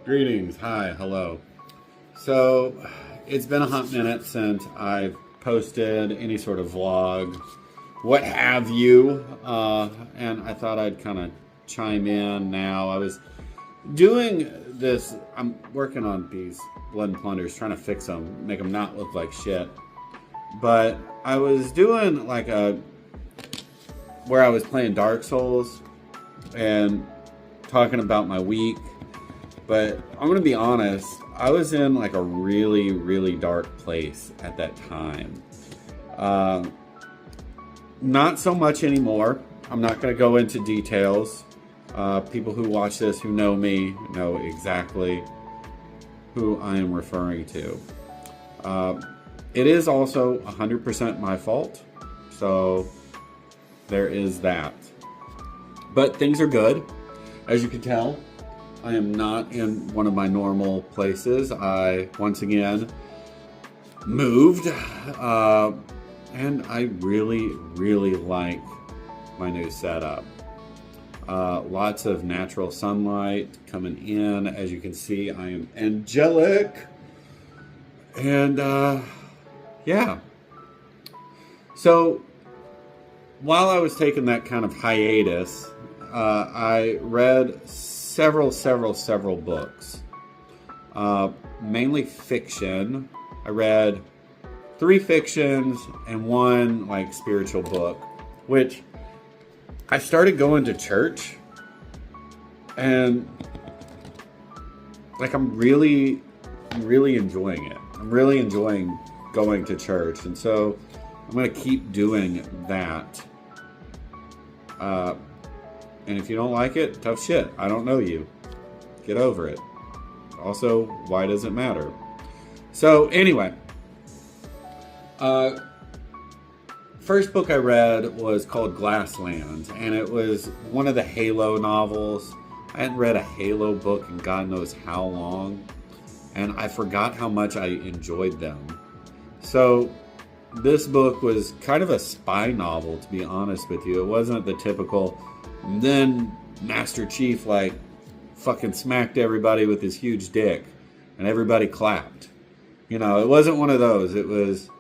Greetings, hi, hello. So, it's been a hot minute since I've posted any sort of vlog, what have you, and I thought I'd kind of chime in now. I was doing this, I'm working on these blood and plunders, trying to fix them, make them not look like shit. But I was doing where I was playing Dark Souls and talking about my week. But I'm gonna be honest, I was in like a really, really dark place at that time. Not so much anymore. I'm not gonna go into details. People who watch this, who know me, know exactly who I am referring to. It is also 100% my fault, so there is that. But things are good, as you can tell. I am not in one of my normal places. I, once again, moved, and I really, really like my new setup. Lots of natural sunlight coming in. As you can see, I am angelic. And, yeah. So, while I was taking that kind of hiatus, I read several books, mainly fiction. I read 3 fictions and 1 like spiritual book, which I started going to church, and like I'm really enjoying it. I'm really enjoying going to church, and so I'm gonna keep doing that. And if you don't like it, tough shit. I don't know you. Get over it. Also, why does it matter? So anyway, first book I read was called Glassland, and it was one of the Halo novels. I hadn't read a Halo book in God knows how long, and I forgot how much I enjoyed them. So this book was kind of a spy novel, to be honest with you. It wasn't the typical, then Master Chief like fucking smacked everybody with his huge dick and everybody clapped. You know, it wasn't one of those. It was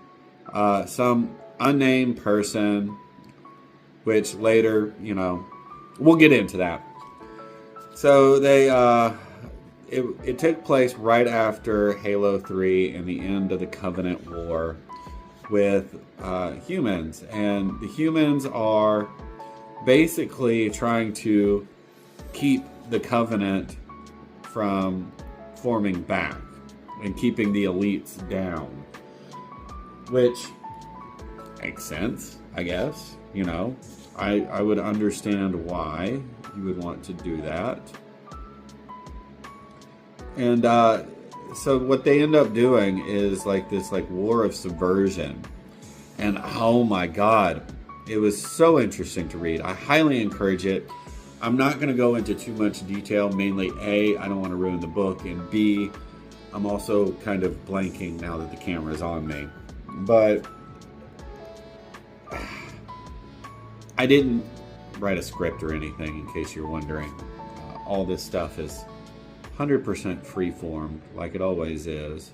some unnamed person, which later, you know, we'll get into that. So it took place right after Halo 3 and the end of the Covenant War with humans. And the humans are basically trying to keep the Covenant from forming back and keeping the elites down, which makes sense, I guess. You know, I would understand why you would want to do that. And so what they end up doing is like this like war of subversion. And oh my God, it was so interesting to read. I highly encourage it. I'm not going to go into too much detail. Mainly A, I don't want to ruin the book, and B, I'm also kind of blanking now that the camera's on me. But I didn't write a script or anything, in case you're wondering. All this stuff is 100% freeform, like it always is.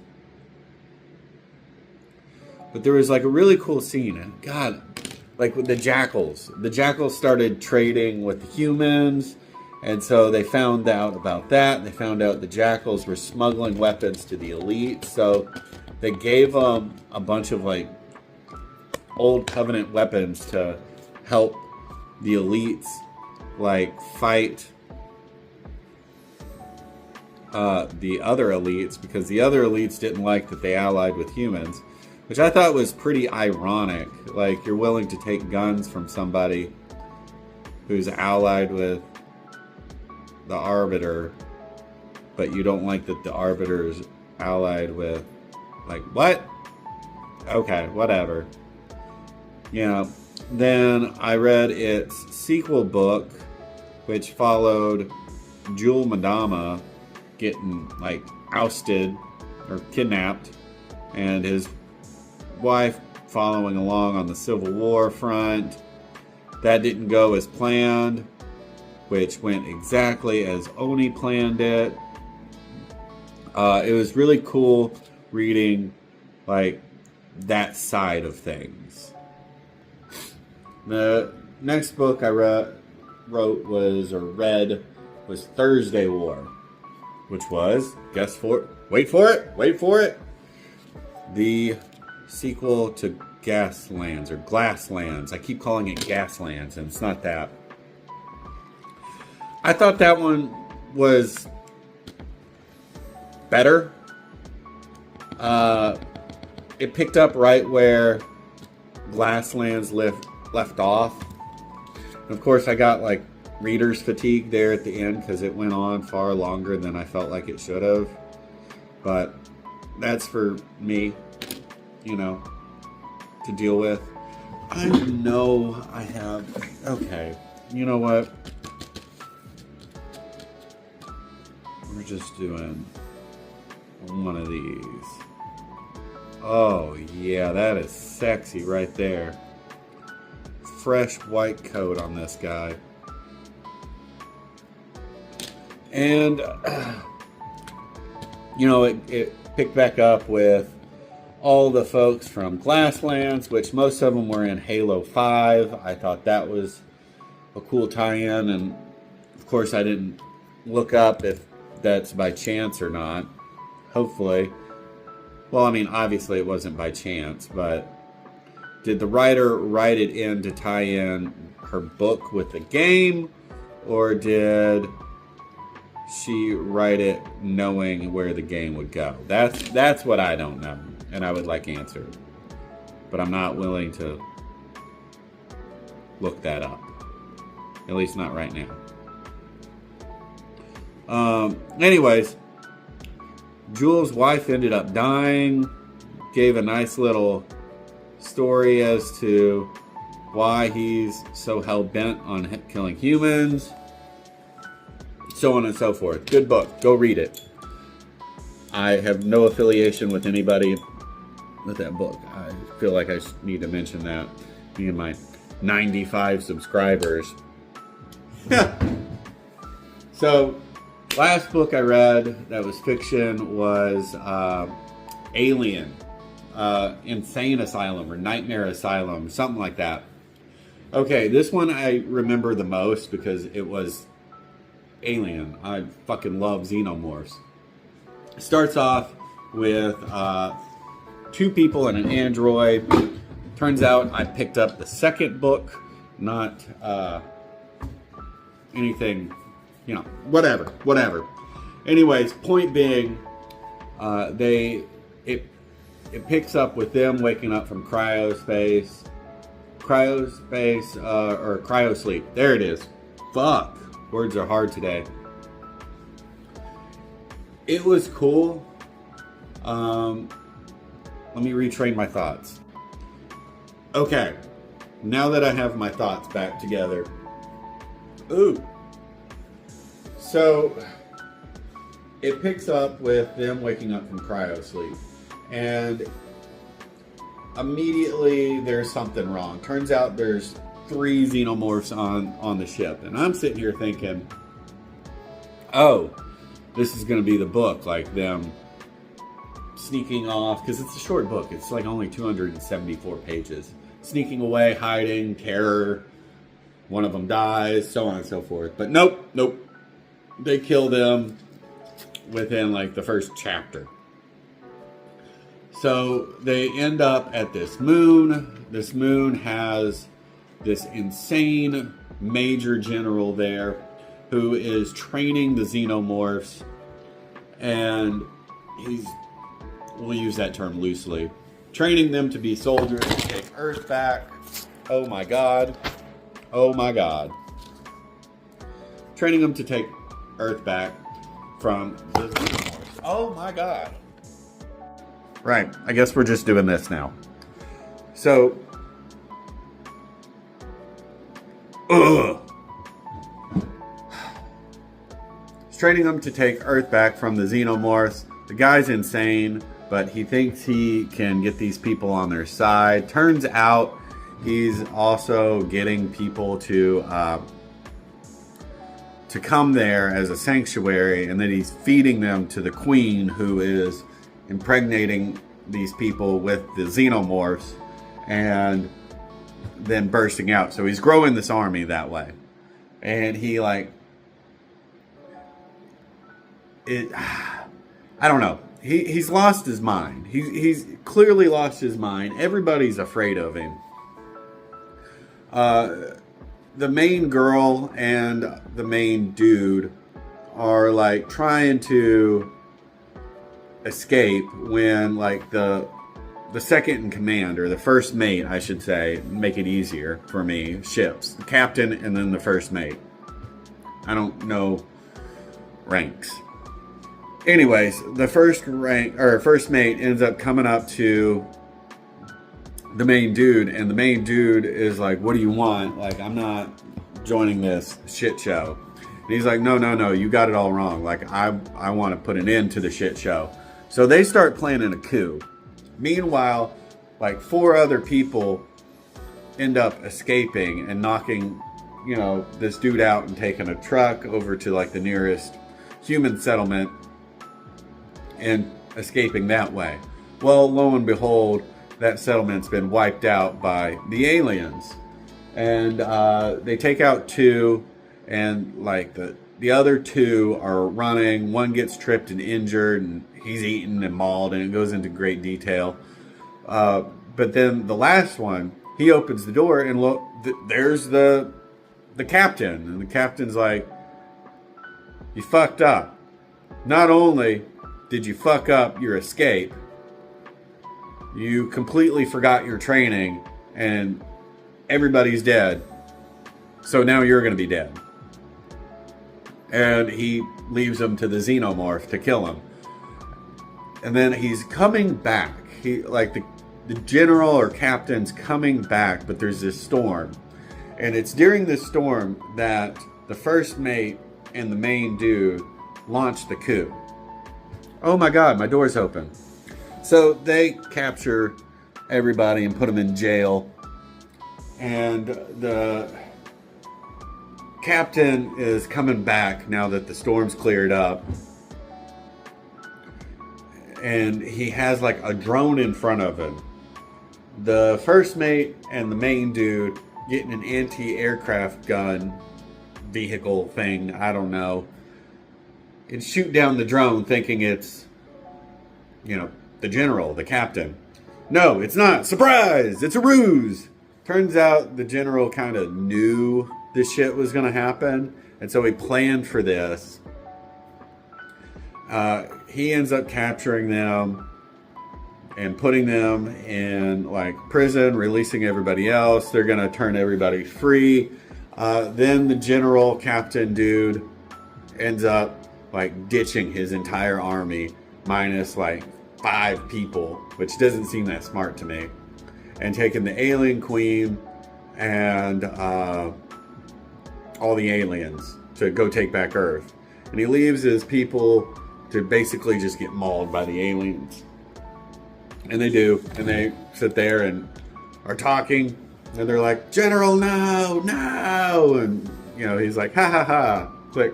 But there was like a really cool scene, and God, like with the jackals. The jackals started trading with the humans, and so they found out about that. They found out the jackals were smuggling weapons to the elite, so they gave them a bunch of like old Covenant weapons to help the elites like fight the other elites, because the other elites didn't like that they allied with humans, which I thought was pretty ironic. Like, you're willing to take guns from somebody who's allied with the Arbiter, but you don't like that the Arbiter is allied with, like, what? Okay, whatever. You know, then I read its sequel book, which followed Jewel Madama getting, like, ousted or kidnapped, and his wife following along on the Civil War front. That didn't go as planned, which went exactly as Oni planned it. It was really cool reading like that side of things. The next book I read was Thursday War, which was, wait for it, the sequel to Gaslands or Glasslands. I keep calling it Gaslands, and it's not that. I thought that one was better. It picked up right where Glasslands left off. And of course, I got like reader's fatigue there at the end because it went on far longer than I felt like it should have. But that's for me, to deal with. I know I have. Okay, you know what? We're just doing one of these. Oh yeah, that is sexy right there. Fresh white coat on this guy. And it picked back up with all the folks from Glasslands, which most of them were in Halo 5. I thought that was a cool tie-in, and of course I didn't look up if that's by chance or not. Hopefully. Well, I mean, obviously it wasn't by chance, but did the writer write it in to tie in her book with the game, or did she write it knowing where the game would go? That's what I don't know, and I would like answered. But I'm not willing to look that up. At least not right now. Anyways, Jules' wife ended up dying. Gave a nice little story as to why he's so hell-bent on killing humans. So on and so forth. Good book. Go read it. I have no affiliation with anybody with that book. I feel like I need to mention that. Me and my 95 subscribers. So, last book I read that was fiction was Alien. Insane Asylum or Nightmare Asylum. Something like that. Okay, this one I remember the most because it was Alien. I fucking love xenomorphs. It starts off with two people and an android. Turns out I picked up the second book, not anything, whatever. Anyways, point being, it picks up with them waking up from cryosleep. There it is. Fuck. Words are hard today. It was cool. Let me retrain my thoughts. Okay. Now that I have my thoughts back together. Ooh. So, it picks up with them waking up from cryosleep. And immediately there's something wrong. Turns out there's 3 xenomorphs on the ship. And I'm sitting here thinking, oh, this is going to be the book. Like them sneaking off. Because it's a short book. It's like only 274 pages. Sneaking away, hiding, terror. One of them dies, so on and so forth. But nope. They kill them within like the first chapter. So they end up at this moon. This moon has this insane major general there who is training the xenomorphs. And we'll use that term loosely, training them to be soldiers to take Earth back. Oh my God. Training them to take Earth back from the xenomorphs. Oh my God. Right, I guess we're just doing this now. So, he's training them to take Earth back from the xenomorphs. The guy's insane, but he thinks he can get these people on their side. Turns out he's also getting people to to come there as a sanctuary, and then he's feeding them to the queen, who is impregnating these people with the xenomorphs and then bursting out. So he's growing this army that way. And he I don't know. He's lost his mind. He's clearly lost his mind. Everybody's afraid of him. The main girl and the main dude are like trying to escape when like the second in command, or the first mate, I should say, make it easier for me, ships. The captain and then the first mate. I don't know ranks. Anyways, the first mate ends up coming up to the main dude, and the main dude is like, what do you want? Like, I'm not joining this shit show. And he's like, no, you got it all wrong. Like, I want to put an end to the shit show. So they start planning a coup. Meanwhile, like 4 other people end up escaping and knocking, this dude out and taking a truck over to like the nearest human settlement and escaping that way. Well, lo and behold, that settlement's been wiped out by the aliens. And they take out 2, and like the other 2 are running. One gets tripped and injured, and he's eaten and mauled, and it goes into great detail. But then the last one, he opens the door, and look, there's the captain. And the captain's like, you fucked up. Not only did you fuck up your escape, you completely forgot your training, and everybody's dead. So now you're going to be dead. And he leaves him to the xenomorph to kill him. And then he's coming back. The general or captain's coming back, but there's this storm. And it's during this storm that the first mate and the main dude launch the coup. Oh my God, my door's open. So they capture everybody and put them in jail. And the captain is coming back now that the storm's cleared up. And he has like a drone in front of him. The first mate and the main dude getting an anti-aircraft gun vehicle thing, I don't know, and shoot down the drone thinking it's, the general, the captain. No, it's not. Surprise! It's a ruse! Turns out the general kind of knew this shit was going to happen, and so he planned for this. He ends up capturing them and putting them in like prison, releasing everybody else. They're going to turn everybody free. Then the general captain dude ends up like ditching his entire army minus like 5 people, which doesn't seem that smart to me, and taking the alien queen and all the aliens to go take back Earth. And he leaves his people to basically just get mauled by the aliens. And they do. And they sit there and are talking. And they're like, General, no. And, he's like, ha ha ha. Click.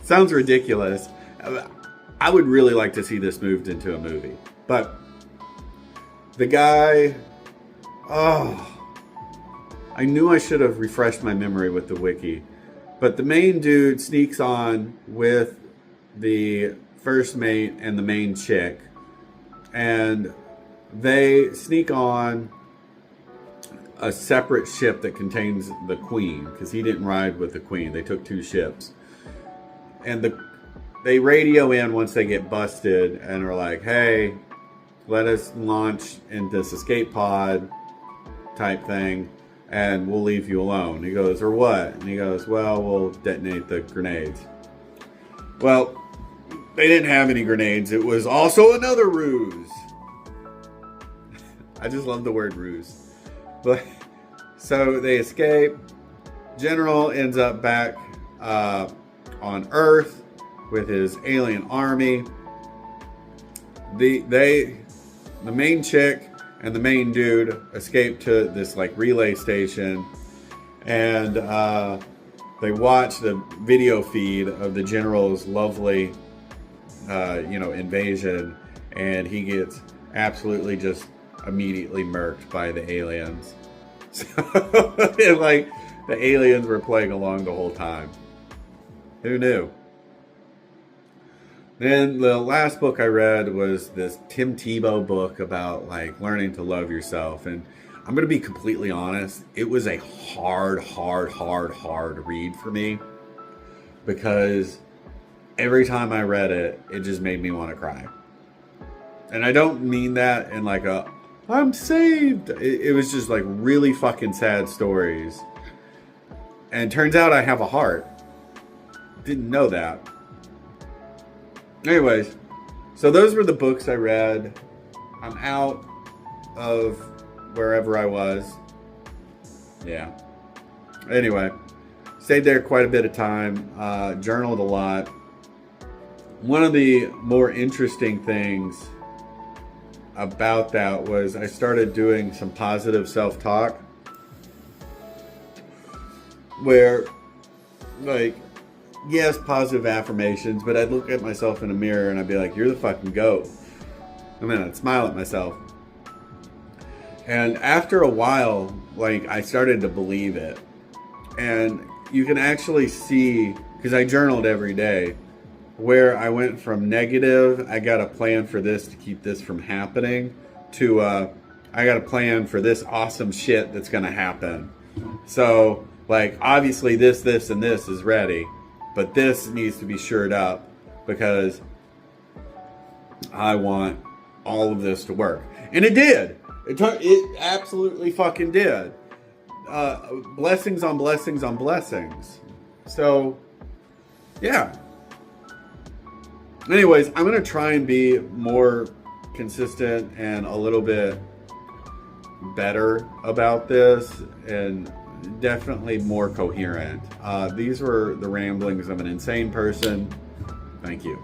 Sounds ridiculous. I would really like to see this moved into a movie. But the guy, I knew I should have refreshed my memory with the wiki. But the main dude sneaks on with the first mate and the main chick. And they sneak on a separate ship that contains the queen, because he didn't ride with the queen. They took 2 ships. And they radio in once they get busted and are like, hey, let us launch in this escape pod type thing, and we'll leave you alone. He goes, or what? And he goes, well, we'll detonate the grenades. Well, they didn't have any grenades. It was also another ruse. I just love the word ruse. But so they escape. General ends up back on Earth with his alien army. The main chick and the main dude escape to this like relay station, And they watch the video feed of the general's lovely, invasion, and he gets absolutely just immediately murked by the aliens. So, like, the aliens were playing along the whole time. Who knew? Then the last book I read was this Tim Tebow book about like learning to love yourself. And I'm going to be completely honest. It was a hard read for me, because every time I read it, it just made me want to cry. And I don't mean that in like a, I'm saved. It was just like really fucking sad stories. And turns out I have a heart. Didn't know that. Anyways, so those were the books I read. I'm out of wherever I was. Yeah. Anyway, stayed there quite a bit of time, journaled a lot. One of the more interesting things about that was I started doing some positive self-talk, where, like, yes, positive affirmations, but I'd look at myself in a mirror and I'd be like, you're the fucking GOAT. And then I'd smile at myself. And after a while, like, I started to believe it. And you can actually see, because I journaled every day, where I went from negative, I got a plan for this to keep this from happening, to I got a plan for this awesome shit that's going to happen. So, like, obviously this, and this is ready. But this needs to be shored up, because I want all of this to work. And it did. It absolutely fucking did. Blessings on blessings on blessings. So, yeah. Anyways, I'm going to try and be more consistent and a little bit better about this, and definitely more coherent. These were the ramblings of an insane person. Thank you.